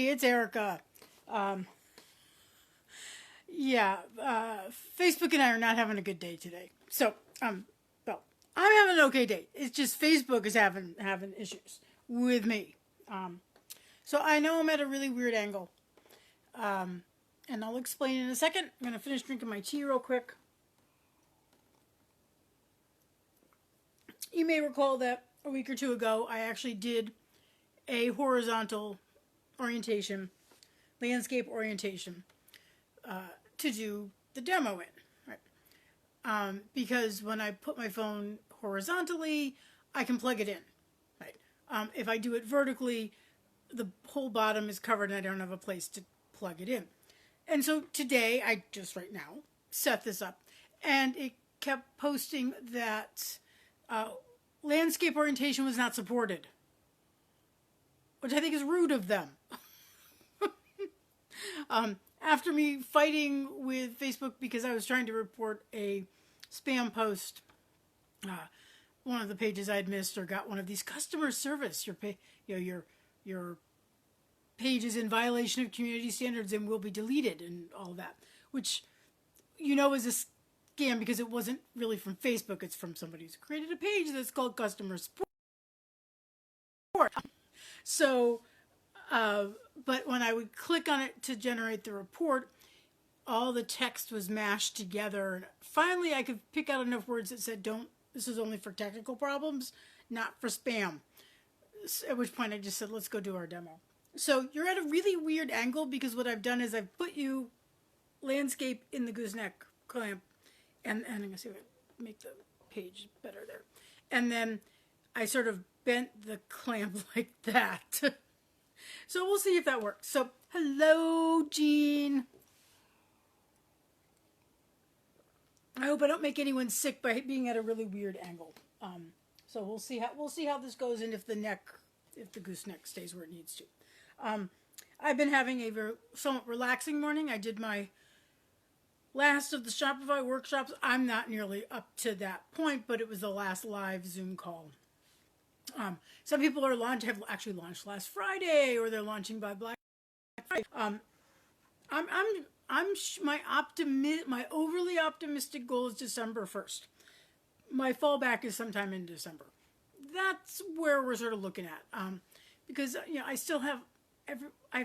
Hey, it's Erica. Um, yeah, Facebook and I are not having a good day today. So, well, I'm having an okay day. It's just Facebook is having issues with me. Um, so I know I'm at a really weird angle, and I'll explain in a second. I'm gonna finish drinking my tea real quick. You may recall that a week or two ago, I actually did a horizontal orientation, landscape orientation, to do the demo in, right? Because when I put my phone horizontally, I can plug it in, right? If I do it vertically, the whole bottom is covered and I don't have a place to plug it in. And so today, I just right now set this up, and it kept posting that landscape orientation was not supported, which I think is rude of them. After me fighting with Facebook because I was trying to report a spam post, one of the pages I'd missed or got one of these customer service, your page is in violation of community standards and will be deleted and all that, which is a scam because it wasn't really from Facebook. It's from somebody who's created a page that's called customer support. So, but when I would click on it to generate the report, all the text was mashed together. And finally, I could pick out enough words that said, "Don't. This is only for technical problems, not for spam." At which point, I just said, "Let's go do our demo." So you're at a really weird angle because what I've done is I've put you landscape in the gooseneck clamp, and I'm gonna see if I can make the page better there, and then I sort of bent the clamp like that. So we'll see if that works. So hello, Jean. I hope I don't make anyone sick by being at a really weird angle. So we'll see how this goes, and if the gooseneck stays where it needs to. I've been having a somewhat relaxing morning. I did my last of the Shopify workshops. I'm not nearly up to that point, but it was the last live Zoom call. Some people have actually launched last Friday, or they're launching by Black Friday. My overly optimistic goal is December 1st. My fallback is sometime in December. That's where we're sort of looking at, because I still have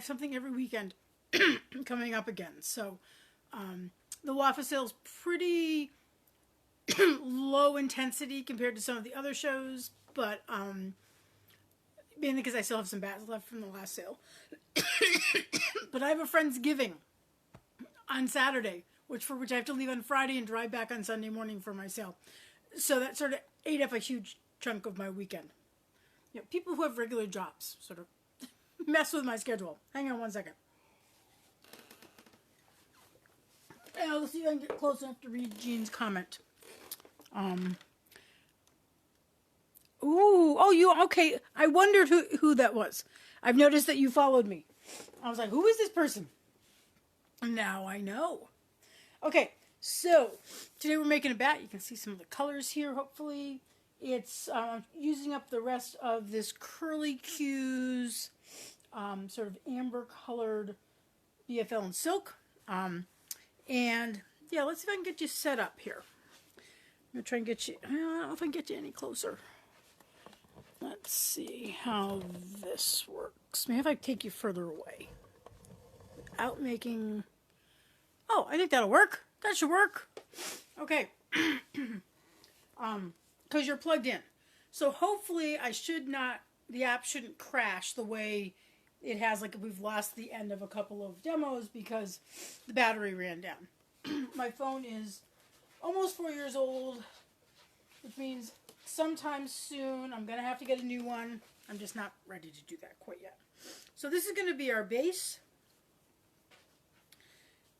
something every weekend coming up again. So the WAFA sale's pretty low intensity compared to some of the other shows, but mainly because I still have some bats left from the last sale. But I have a Friendsgiving on Saturday, for which I have to leave on Friday and drive back on Sunday morning for my sale. So that sort of ate up a huge chunk of my weekend. People who have regular jobs sort of mess with my schedule. Hang on one second. And let's see if I can get close enough to read Jean's comment. Okay. I wondered who that was. I've noticed that you followed me. I was like, who is this person? Now I know. Okay, so today we're making a bat. You can see some of the colors here, hopefully. It's using up the rest of this Curly Q's sort of amber colored BFL and silk. And yeah, let's see if I can get you set up here. I'm going to try and get you, I don't know if I can get you any closer. Let's see how this works. Maybe if I take you further away without making... Oh, I think that'll work. That should work. Okay. Because you're plugged in. So hopefully the app shouldn't crash the way it has, like we've lost the end of a couple of demos because the battery ran down. My phone is almost 4 years old, which means sometime soon I'm going to have to get a new one. I'm just not ready to do that quite yet. So this is going to be our base.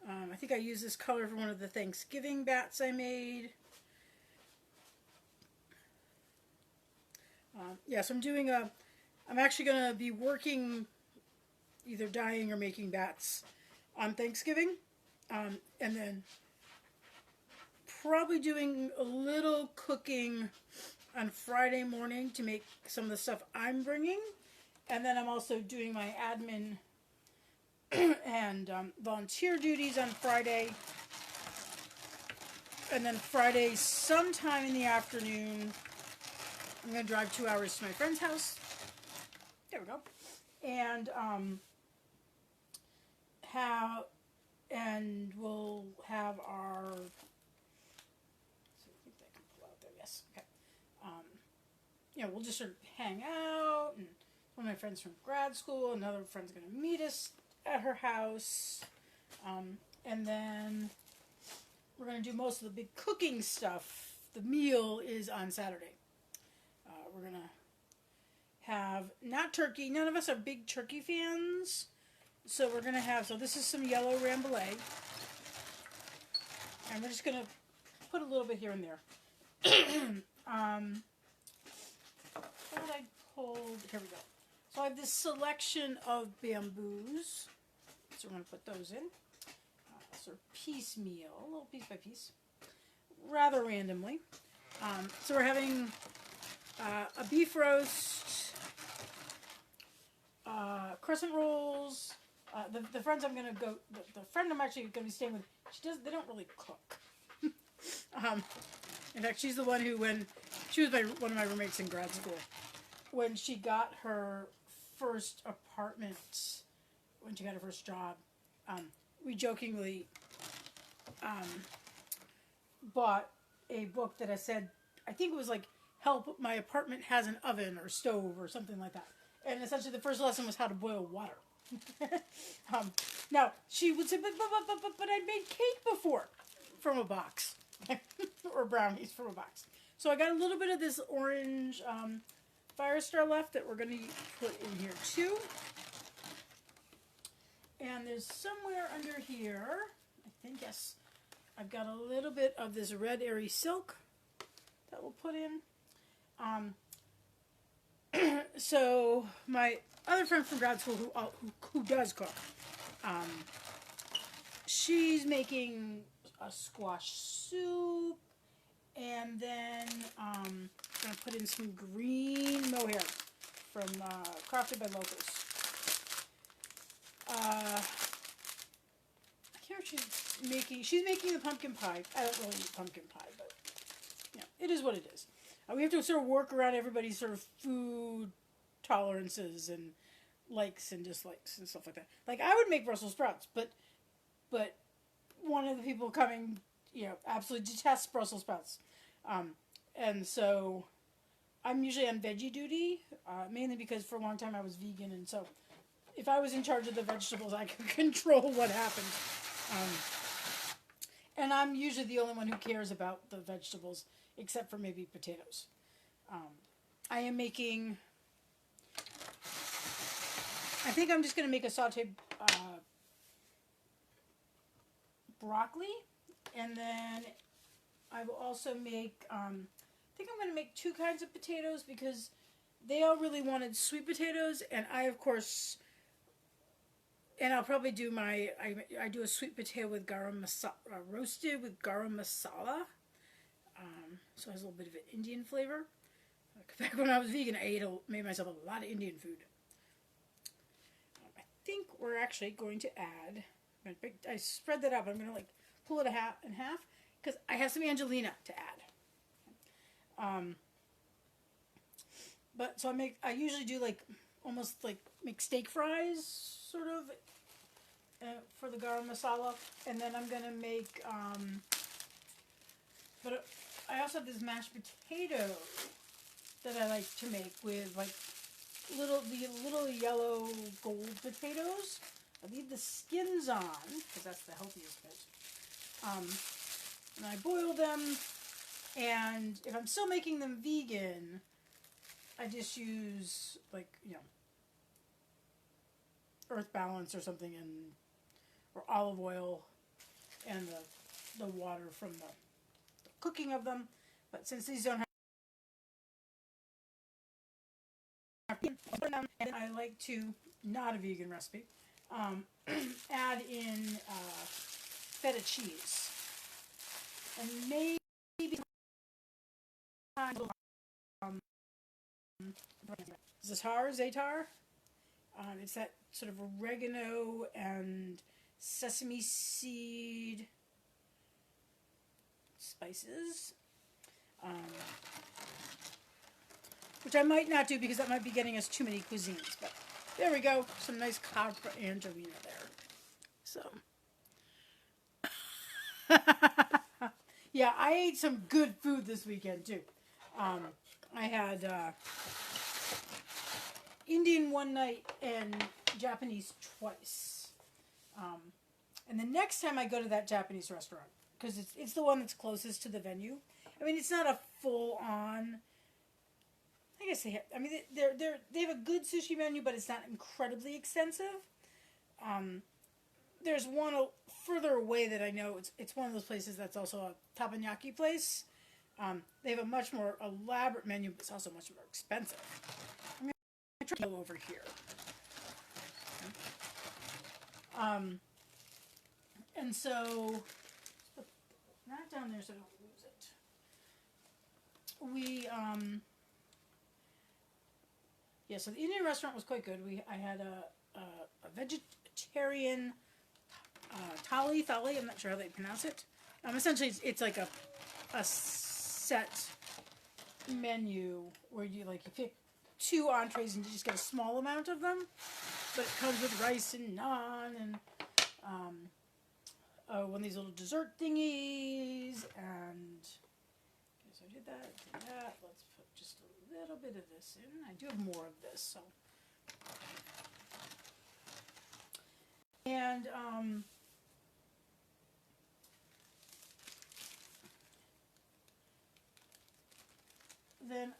I think I used this color for one of the Thanksgiving bats I made. So I'm actually going to be working, either dyeing or making bats on Thanksgiving. And then probably doing a little cooking on Friday morning to make some of the stuff I'm bringing. And then I'm also doing my admin and volunteer duties on Friday. And then Friday, sometime in the afternoon, I'm going to drive 2 hours to my friend's house. There we go. And we'll have our. So I think that can pull out there. Yes. Okay. We'll just sort of hang out, and one of my friends from grad school, another friend's going to meet us at her house, and then we're going to do most of the big cooking stuff. The meal is on Saturday. We're going to have, not turkey, none of us are big turkey fans, so we're going to have, so this is some yellow Rambouillet, and we're just going to put a little bit here and there. What I pulled, here we go. So I have this selection of bamboos, so we're going to put those in. Sort of piecemeal, a little piece by piece, rather randomly. So we're having a beef roast, crescent rolls. The friends I'm gonna go, the friend I'm actually gonna be staying with, they don't really cook. In fact, she's the one who, when she was one of my roommates in grad school, when she got her first apartment, when she got her first job, we jokingly bought a book that I said, I think it was like, help, my apartment has an oven or stove or something like that. And essentially the first lesson was how to boil water. Now, she would say, but I made cake before from a box. Or brownies from a box. So I got a little bit of this orange Firestar left that we're going to put in here too. And there's somewhere under here, I think, yes, I've got a little bit of this red airy silk that we'll put in. So my other friend from grad school who does cook, she's making a squash soup, and then I'm going to put in some green mohair from Crafted by Locals. I can't remember if she's making the pumpkin pie. I don't really eat pumpkin pie, but it is what it is. We have to sort of work around everybody's sort of food tolerances and likes and dislikes and stuff like that. Like, I would make Brussels sprouts, but one of the people coming, absolutely detests Brussels sprouts. And so I'm usually on veggie duty, mainly because for a long time I was vegan, and so if I was in charge of the vegetables, I could control what happened. And I'm usually the only one who cares about the vegetables, except for maybe potatoes. I am making, I think I'm just going to make a sauteed broccoli, and then I will also make, I think I'm going to make 2 kinds of potatoes, because they all really wanted sweet potatoes, and I, of course, and I'll probably do I do a sweet potato with garam masala, roasted with garam masala. So it has a little bit of an Indian flavor. Back when I was vegan, I made myself a lot of Indian food. I think we're actually going to add, I spread that up, I'm going to pull it in half, because I have some Angelina to add. But so I usually do almost make steak fries, sort of, for the garam masala, and then I'm gonna make, but I also have this mashed potato that I like to make with the little yellow gold potatoes. I leave the skins on, because that's the healthiest bit. And I boil them, and if I'm still making them vegan, I just use Earth Balance or something, or olive oil, and the water from the cooking of them. But since these don't have, and I like to, not a vegan recipe, add in feta cheese, and maybe za'atar. It's that sort of oregano and sesame seed spices. Which I might not do because that might be getting us too many cuisines. But there we go. Some nice Capra Angelina there. So. Yeah, I ate some good food this weekend too. I had Indian one night and Japanese twice. And the next time I go to that Japanese restaurant, because it's the one that's closest to the venue. I mean, it's not a full on. I guess they have. I mean, they have a good sushi menu, but it's not incredibly extensive. There's one further away that I know. It's one of those places that's also a teppanyaki place. They have a much more elaborate menu, but it's also much more expensive. I'm going to try to go over here. And so, put that down there so I don't lose it. Yeah, so the Indian restaurant was quite good. I had a vegetarian thali, I'm not sure how they pronounce it. Essentially, it's like a set menu where you pick 2 entrees and you just get a small amount of them. But it comes with rice and naan and one of these little dessert thingies. And okay, so I did that. Let's put just a little bit of this in. I do have more of this, so. And then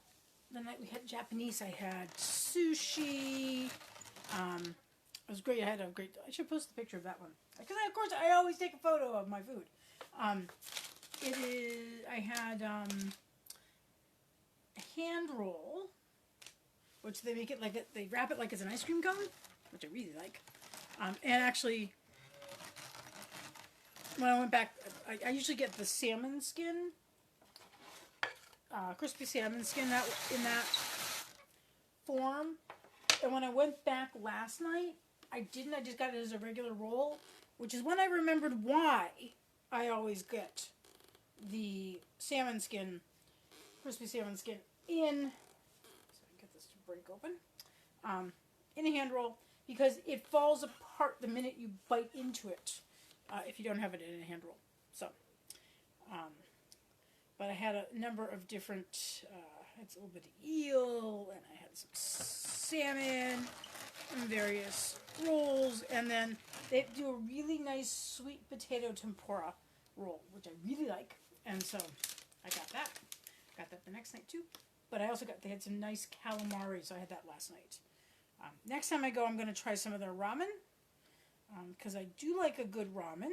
the night we had Japanese, I had sushi. It was great. I should post a picture of that one because of course I always take a photo of my food. I had a hand roll, which they make it they wrap it like it's an ice cream cone, which I really like. And actually, when I went back, I usually get the salmon skin, crispy salmon skin in that form. And when I went back last night, I didn't. I just got it as a regular roll, which is when I remembered why I always get the salmon skin, crispy salmon skin in. So I can get this to break open. In a hand roll, because it falls apart the minute you bite into it if you don't have it in a hand roll. So, but I had a number of different. I had a little bit of eel, and I had some salmon, and various rolls, and then they do a really nice sweet potato tempura roll, which I really like, and so I got that. Got that the next night too. But I also they had some nice calamari, so I had that last night. Next time I go, I'm going to try some of their ramen, because I do like a good ramen.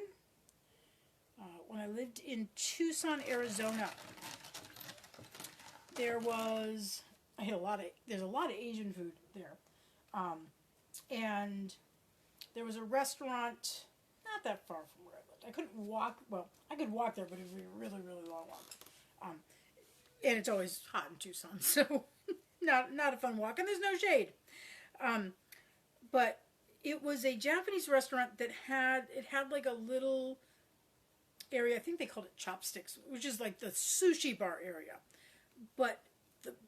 When I lived in Tucson, Arizona, there's a lot of Asian food there. And there was a restaurant not that far from where I lived. I couldn't walk, I could walk there, but it would be a really, really long walk. And it's always hot in Tucson, so not a fun walk, and there's no shade. But it was a Japanese restaurant that had like a little area. I think they called it Chopsticks, which is like the sushi bar area. But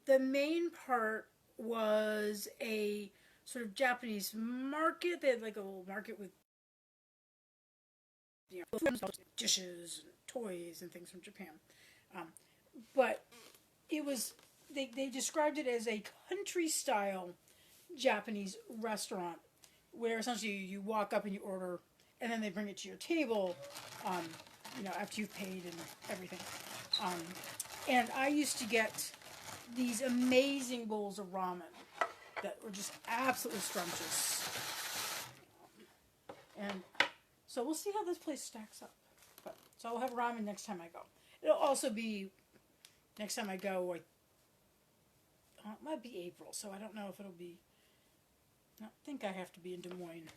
the main part was a sort of Japanese market. They had like a little market with dishes and toys and things from Japan. But it was they described it as a country style Japanese restaurant where essentially you walk up and you order, and then they bring it to your table, after you've paid and everything. And I used to get these amazing bowls of ramen that were just absolutely scrumptious. And so we'll see how this place stacks up. So I'll have ramen next time I go. It'll also be next time I go. It might be April, so I don't know if it'll be. I don't think I have to be in Des Moines.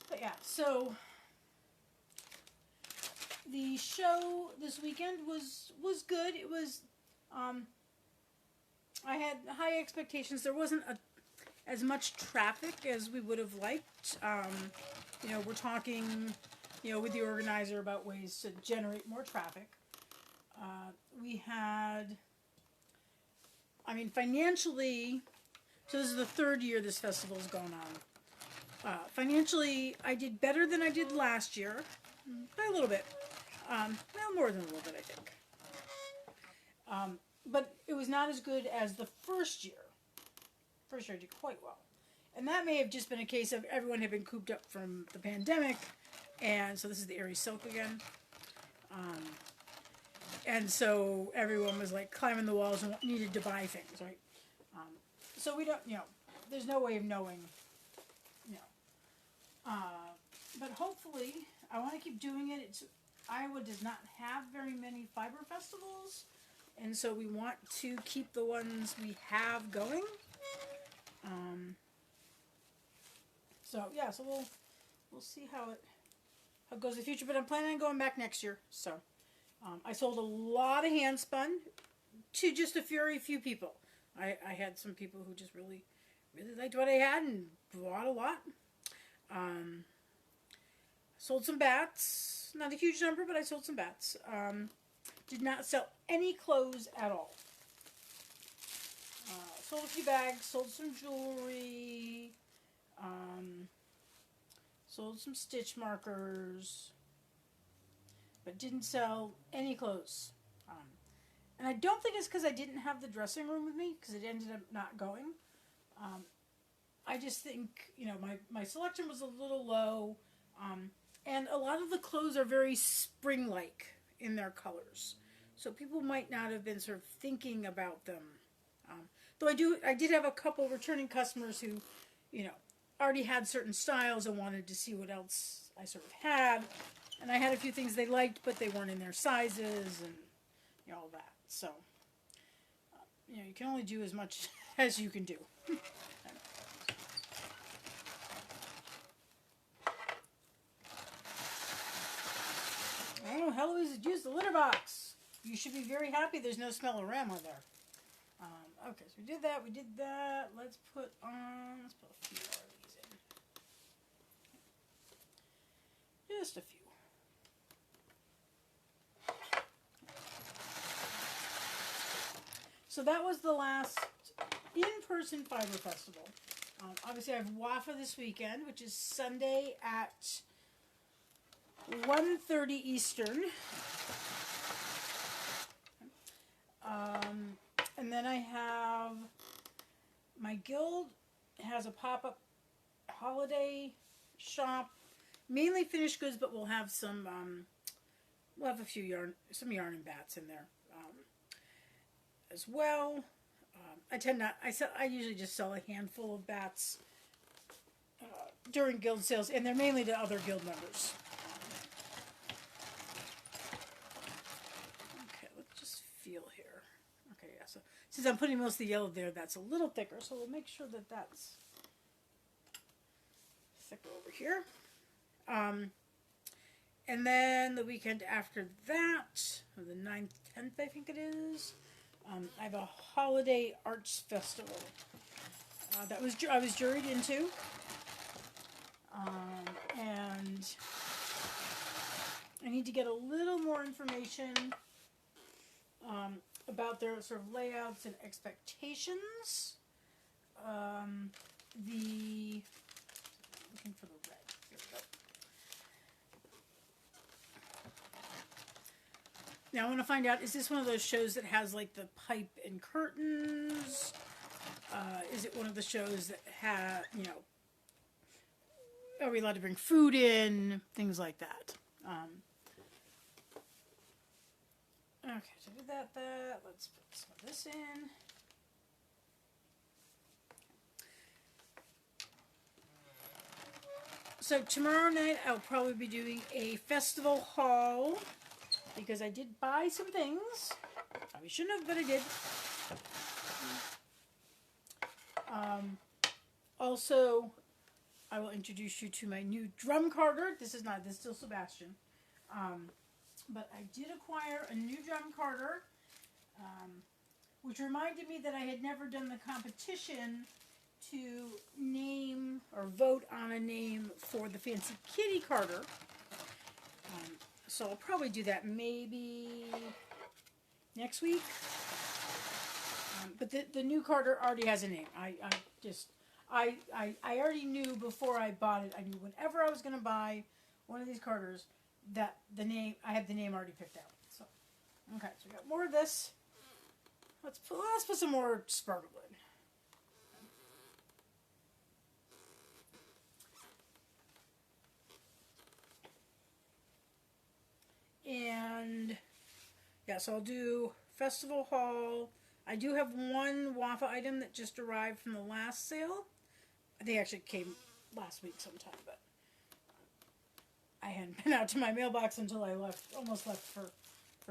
But yeah, so the show this weekend was good. It was I had high expectations. There wasn't as much traffic as we would have liked. We're talking, with the organizer about ways to generate more traffic. We had, financially, so this is the third year this festival's gone on. Financially, I did better than I did last year, by a little bit. Well, more than a little bit, I think. But it was not as good as the first year. First year I did quite well. And that may have just been a case of everyone had been cooped up from the pandemic, and so this is the Aries Silk again. And so everyone was like climbing the walls and needed to buy things, right? So we don't, there's no way of knowing, but hopefully, I want to keep doing it. Iowa does not have very many fiber festivals, and so we want to keep the ones we have going. So we'll see how it goes in the future. But I'm planning on going back next year. So I sold a lot of hand spun to just a very few people. I had some people who just really liked what I had and bought a lot. Sold some bats. Not a huge number, but I sold some bats. Did not sell any clothes at all. Sold a few bags, sold some jewelry, sold some stitch markers, but didn't sell any clothes. And I don't think it's because I didn't have the dressing room with me, because it ended up not going. I just think, my selection was a little low, and a lot of the clothes are very spring-like in their colors. So people might not have been sort of thinking about them. Though I did have a couple returning customers who, already had certain styles and wanted to see what else I sort of had. And I had a few things they liked, but they weren't in their sizes and, all that. So, you can only do as much as you can do. Oh, Heloise had used the litter box. You should be very happy there's no Smell-O-Rama there. Okay, so we did that. Let's put a few more of these in. Just a few. So that was the last in-person Fiber Festival. Obviously I have WAFA this weekend, which is Sunday at 1:30 Eastern. And then I have, my guild has a pop-up holiday shop, mainly finished goods, but we'll have some, we'll have a few yarn and bats in there, as well. I usually just sell a handful of bats, during guild sales, and they're mainly to other guild members. Okay, let's just feel here. Okay, yeah, so since I'm putting most of the yellow there, that's a little thicker, so we'll make sure that that's thicker over here. And then the weekend after that, the 9th, 10th, I think it is, I have a holiday arts festival that I was juried into, and I need to get a little more information about their sort of layouts and expectations. Looking for the red. Here we go. Now I want to find out, is this one of those shows that has like the pipe and curtains? Is it one of the shows that have, are we allowed to bring food in? Things like that. Okay, so do that. Let's put some of this in. So tomorrow night I'll probably be doing a festival haul, because I did buy some things. Probably shouldn't have, but I did. Also, I will introduce you to my new drum carder. This is still Sebastian. But I did acquire a new drum carder. which reminded me that I had never done the competition to name or vote on a name for the Fancy Kitty Carter. So I'll probably do that maybe next week. But the new Carter already has a name. I already knew before I bought it. I knew whenever I was going to buy one of these Carters that the name, I had the name already picked out. So, okay, so we got more of this. Let's put some more sparkle in. And yeah, so I'll do Festival Hall. I do have one waffle item that just arrived from the last sale. I think it actually came last week sometime, but I hadn't been out to my mailbox until I almost left for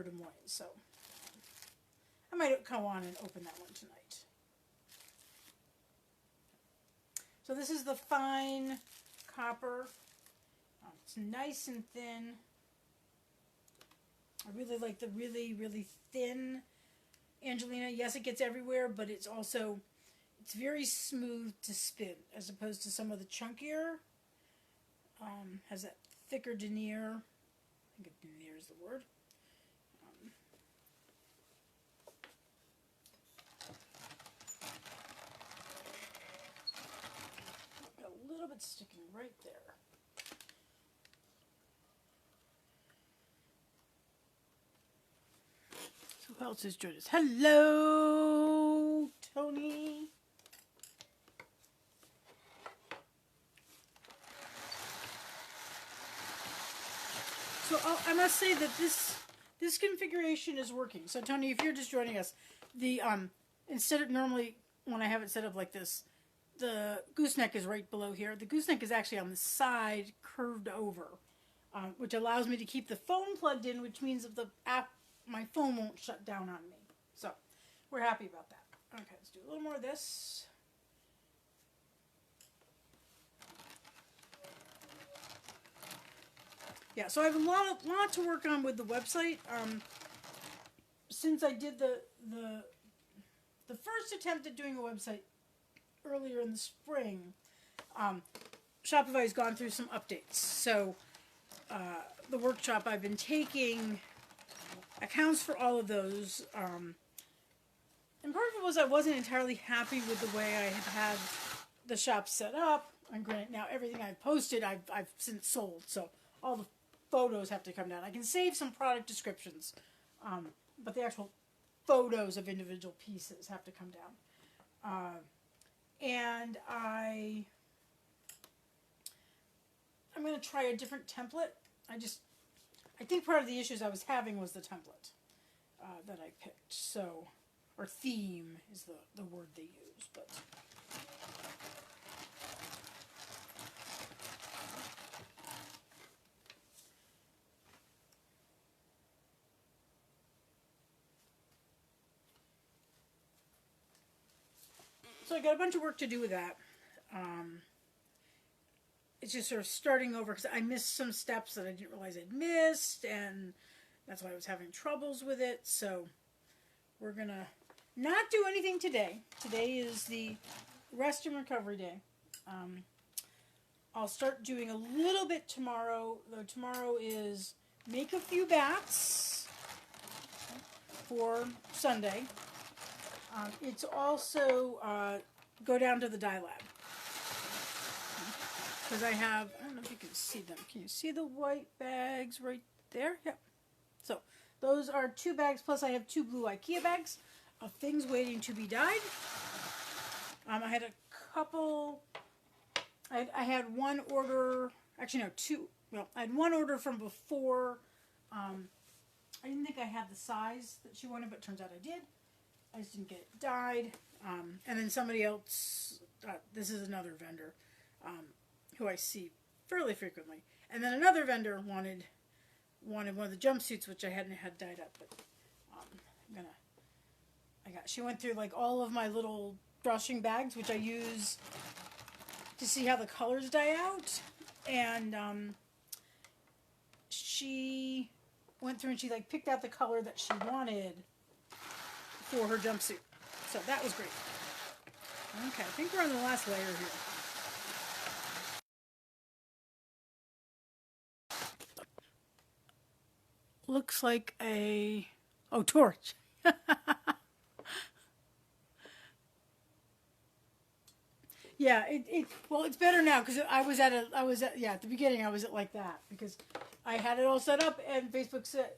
Des Moines. So I might go on and open that one tonight. So this is the fine copper. It's nice and thin. I really like the really, really thin Angelina. Yes, it gets everywhere, but it's very smooth to spin as opposed to some of the chunkier. Has that thicker denier. I think denier is the word. Got a little bit sticking right there. Who else has joined us? Hello, Tony. So I must say that this configuration is working. So Tony, if you're just joining us, the instead of normally when I have it set up like this, the gooseneck is right below here. The gooseneck is actually on the side, curved over, which allows me to keep the phone plugged in, which means that my phone won't shut down on me. So we're happy about that. Okay, let's do a little more of this. Yeah, so I have a lot to work on with the website. Since I did the first attempt at doing a website earlier in the spring, Shopify has gone through some updates. So the workshop I've been taking accounts for all of those. And part of it was I wasn't entirely happy with the way I had the shop set up. And granted, now everything I've posted I've since sold, so all the photos have to come down. I can save some product descriptions, but the actual photos of individual pieces have to come down. And I'm going to try a different template. I think part of the issues I was having was the template that I picked. So, or theme is the word they use, but. So I got a bunch of work to do with that. It's just sort of starting over because I missed some steps that I didn't realize I'd missed, and that's why I was having troubles with it. So we're going to not do anything today. Today is the rest and recovery day. I'll start doing a little bit tomorrow, though tomorrow is make a few bats for Sunday. It's also go down to the dye lab. Because I don't know if you can see them. Can you see the white bags right there? Yeah. So those are 2 bags, plus I have 2 blue IKEA bags of things waiting to be dyed. I had a couple, I had one order, actually no, 2, well, I had one order from before. I didn't think I had the size that she wanted, but it turns out I did. I just didn't get it dyed. And then somebody else, this is another vendor, who I see fairly frequently. And then another vendor wanted one of the jumpsuits, which I hadn't had dyed up, but she went through like all of my little brushing bags, which I use to see how the colors die out. And she went through and she like picked out the color that she wanted for her jumpsuit. So that was great. Okay, I think we're on the last layer here. Looks like a torch. Yeah, well, it's better now because at the beginning I was at like that because I had it all set up and Facebook said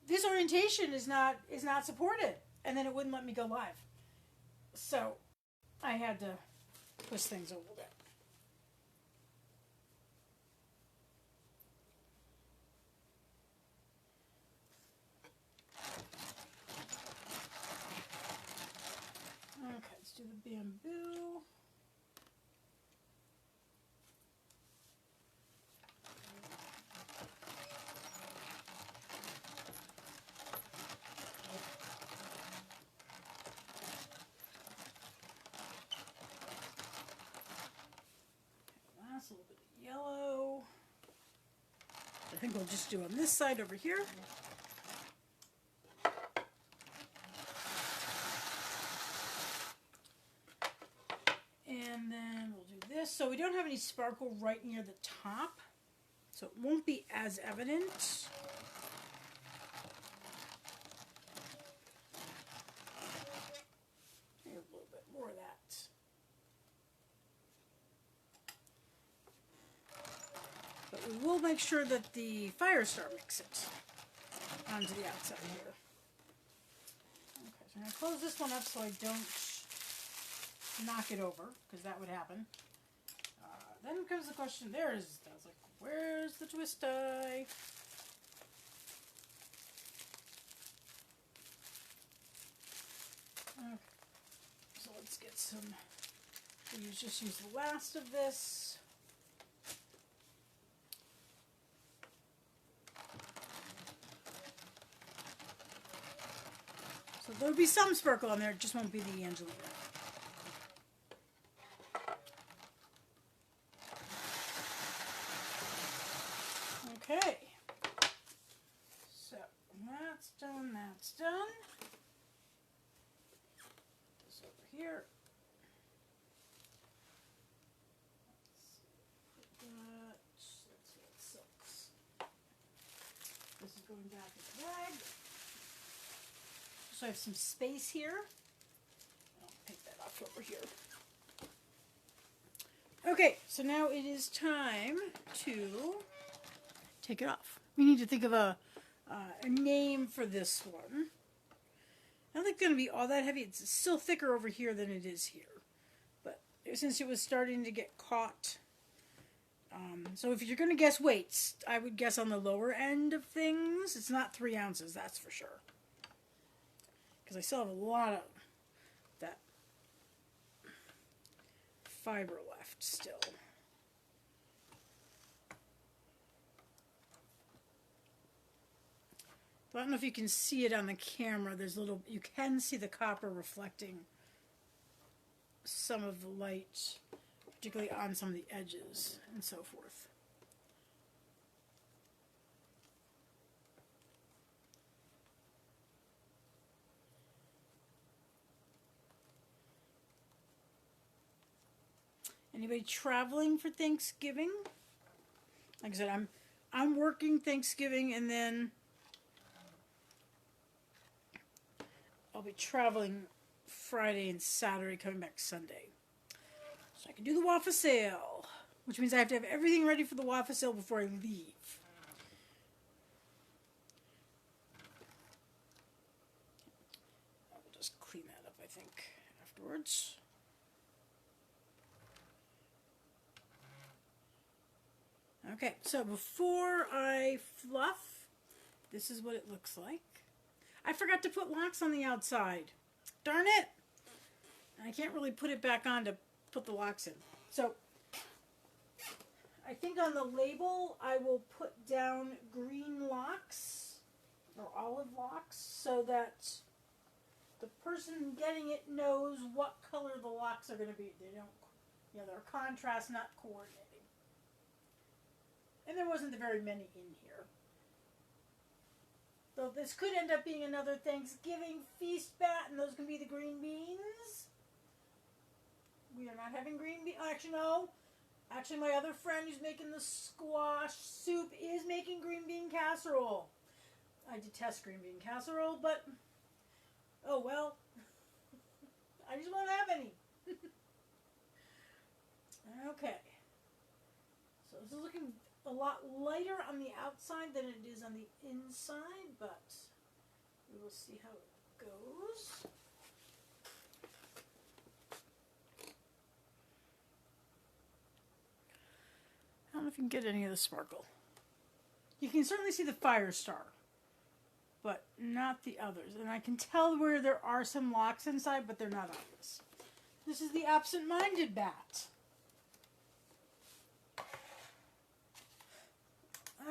this orientation is not supported, and then it wouldn't let me go live, so I had to twist things a little bit. Okay, let's do the bamboo. Last a little bit of yellow. I think we'll just do on this side over here. And then we'll do this. So we don't have any sparkle right near the top, so it won't be as evident. Maybe a little bit more of that. But we will make sure that the Fire Star makes it onto the outside here. Okay, so I'm going to close this one up so I don't knock it over, because that would happen. Then comes the question, I was like, where's the twist tie? Okay, so let's get some, just use the last of this. So there'll be some sparkle on there, it just won't be the Angelina. Okay, so that's done, that's done. Put this over here. Let's see what silks. This is going back in the bag. So I have some space here. I'll take that off over here. Okay, so now it is time to take it off. We need to think of a name for this one. I don't think it's going to be all that heavy. It's still thicker over here than it is here. But since it was starting to get caught. So if you're going to guess weights, I would guess on the lower end of things. It's not 3 ounces, that's for sure. Because I still have a lot of that fiber left still. I don't know if you can see it on the camera. You can see the copper reflecting some of the light, particularly on some of the edges and so forth. Anybody traveling for Thanksgiving? Like I said, I'm working Thanksgiving, and then I'll be traveling Friday and Saturday, coming back Sunday. So I can do the waffle sale, which means I have to have everything ready for the waffle sale before I leave. I'll just clean that up, I think, afterwards. Okay, so before I fluff, this is what it looks like. I forgot to put locks on the outside. Darn it! I can't really put it back on to put the locks in. So, I think on the label I will put down green locks or olive locks so that the person getting it knows what color the locks are going to be. They don't, they're contrast, not coordinating. And there wasn't very many in here. So this could end up being another Thanksgiving feast bat, and those can be the green beans. We are not having green beans. Actually, no. Actually, my other friend who's making the squash soup is making green bean casserole. I detest green bean casserole, but oh well. I just won't have any. Okay. So this is looking a lot lighter on the outside than it is on the inside, but we will see how it goes. I don't know if you can get any of the sparkle. You can certainly see the fire star, but not the others. And I can tell where there are some locks inside, but they're not obvious. This is the absent-minded bat.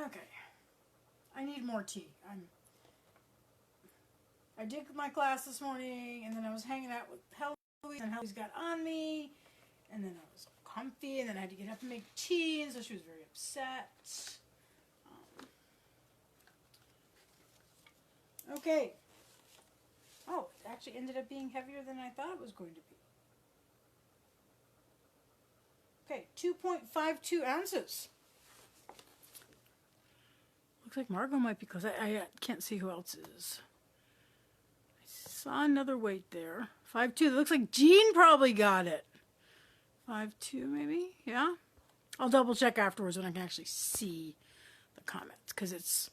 Okay. I need more tea. I did my class this morning, and then I was hanging out with Heloise, and Heloise got on me, and then I was comfy, and then I had to get up and make tea, and so she was very upset. Okay. Oh, it actually ended up being heavier than I thought it was going to be. Okay, 2.52 ounces. Looks like Margot might be close. I can't see who else is. I saw another weight there. 5.2. It looks like Jean probably got it. 5.2 maybe? Yeah? I'll double check afterwards when I can actually see the comments, because it's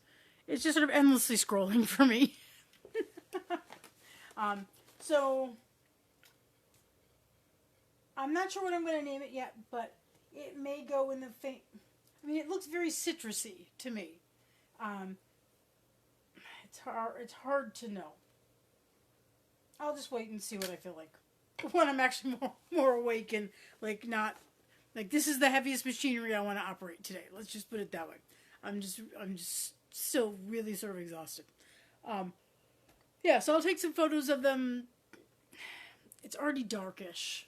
just sort of endlessly scrolling for me. So I'm not sure what I'm going to name it yet, but it may go in the faint. I mean, it looks very citrusy to me. It's hard to know. I'll just wait and see what I feel like when I'm actually more awake and not this is the heaviest machinery I want to operate today. Let's just put it that way. I'm just still really sort of exhausted. Yeah, so I'll take some photos of them. It's already darkish.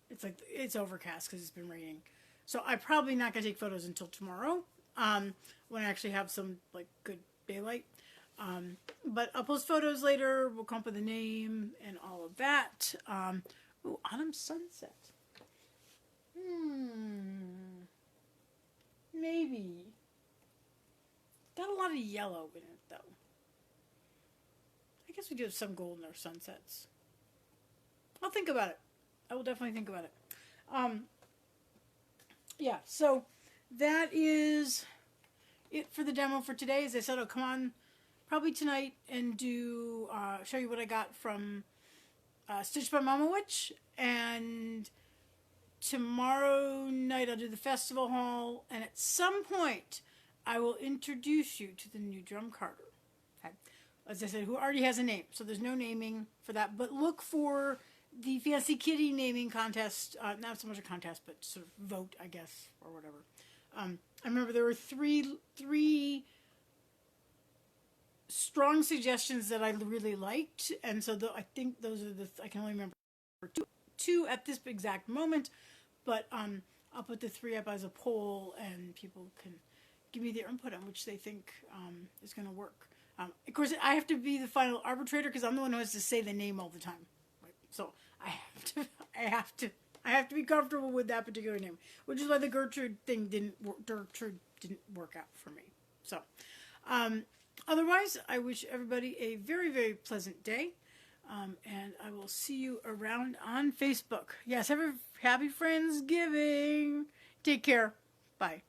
It's overcast because it's been raining. So I'm probably not going to take photos until tomorrow, when I actually have some good daylight. But I'll post photos later. We'll come up with a name and all of that. Ooh, autumn sunset. Maybe. Got a lot of yellow in it, though. I guess we do have some gold in our sunsets. I'll think about it. I will definitely think about it. Yeah, so that is it for the demo for today. As I said, I'll come on probably tonight and do show you what I got from Stitched by Mama Witch, and tomorrow night I'll do the festival haul, and at some point I will introduce you to the new drum carder. Okay. As I said, who already has a name, so there's no naming for that, but look for the Fancy Kitty naming contest, not so much a contest, but sort of vote, I guess, or whatever. I remember there were three strong suggestions that I really liked, and so I think those are I can only remember two at this exact moment, but I'll put the three up as a poll, and people can give me their input on which they think is going to work. Of course, I have to be the final arbitrator because I'm the one who has to say the name all the time. Right? So I have to be comfortable with that particular name, which is why the Gertrude thing didn't work out for me. So, otherwise, I wish everybody a very, very pleasant day, and I will see you around on Facebook. Yes, have a happy Friendsgiving. Take care. Bye.